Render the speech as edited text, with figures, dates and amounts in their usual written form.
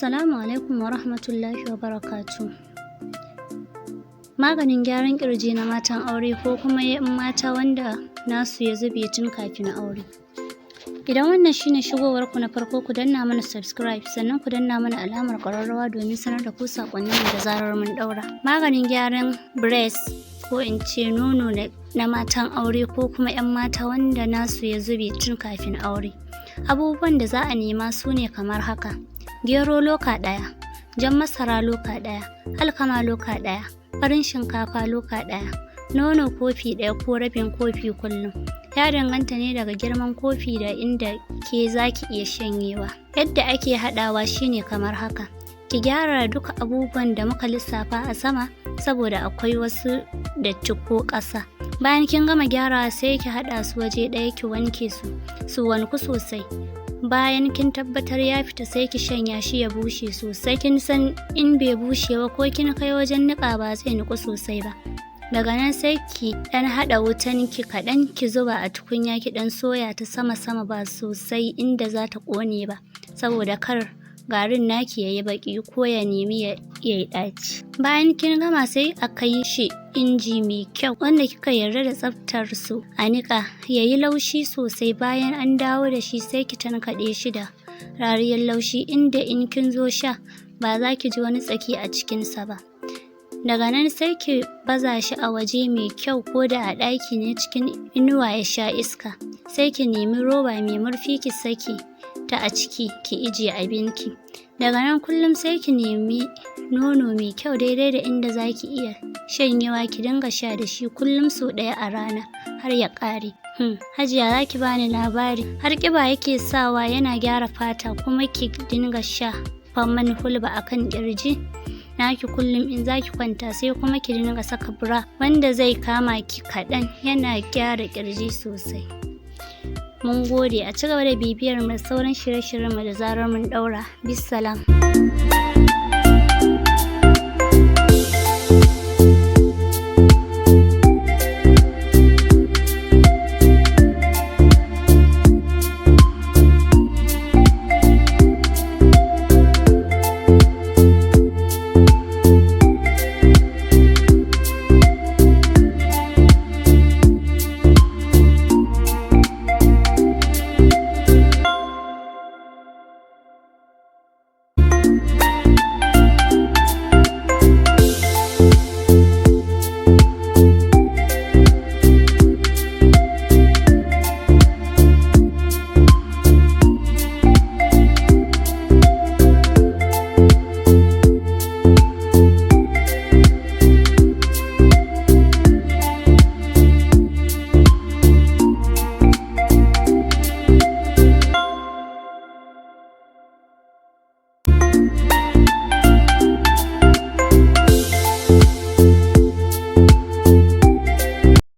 Assalamu alaikum wa rahmatullahi wa barakatuh. Maganin gyaran ƙirji na matan aure ko kuma mata wanda nasu ya zube tun kafin aure. Idan wannan shine shigowarku na farko, ku danna mana subscribe, sannan ku danna mana alamar ƙararrawa domin sanar da ku saƙonninmu da zarar mun ɗaura. Maganin gyaran breast ko in ce nono na matan aure ko kuma 'yan mata wanda nasu ya zube tun kafin aure. Abubuwan da za a nema su ne kamar haka: gero loka ɗaya, jan masara loka ɗaya, alkama loka ɗaya, farin shinkafa loka ɗaya, nono kofi ɗaya ko rabin kofi kullum. Ya danganta ne daga girman kofi da inda ke zaki iya shanyewa. Yadda ake haɗawa shine kamar haka: ki gyara duka abubuwan da muka lissafa a sama saboda akwai wasu datti ko ƙasa. Bayan kin gama gyarawa sai ki haɗa su waje ɗaya, ki wanke su wanku sosai. Bayan kin tabbatar ya fita sai ki shanya shi ya bushe sosai. Kin san in bai bushe ba ko kin kai wajen niƙa ba zai niƙu sosai ba. Daga nan sai ki ɗan haɗa wutan ki kaɗan, ki zuba a tukunya, ki ɗan soya ta sama ba sosai inda za ta ƙone ba, saboda kar garin naki yayi baƙi ko ya nemi yayi ɗaci. Bayan kin gama sai a kai shi inji mai kyau wanda kika yarda da tsaftar su a niƙa yayi laushi sosai. Bayan an dawo da shi sai ki tankaɗe shi da rariyar laushi inda in kin zo sha ba za ki ji wani tsaki a cikinsa ba. Daga nan sai ki baza shi a waje mai kyau ko da a ɗaki ne cikin inuwa ya sha iska. Sai ki nemi roba mai murfi ki saki ta a ciki ki ijiye abinki. Daga nan kullum sai ki nemi nono mai kyau daidai da inda za ki iya shanyewa, ki dinga sha da shi kullum sau ɗaya a rana har ya ƙare. Hajiya za ki bani labari, har ƙiba yake sawa, yana gyara fata, kuma ki dinga sha man hulba akan ƙirji naki kullum in za ki kwanta, sai kuma ki dinga saka bra wanda zai kama ki kaɗan, yana gyara ƙirji sosai. Mun gode, a ci gaba da bibiyar mu sauran shirye-shiryen mu da zarar mun ɗaura. Bissalam.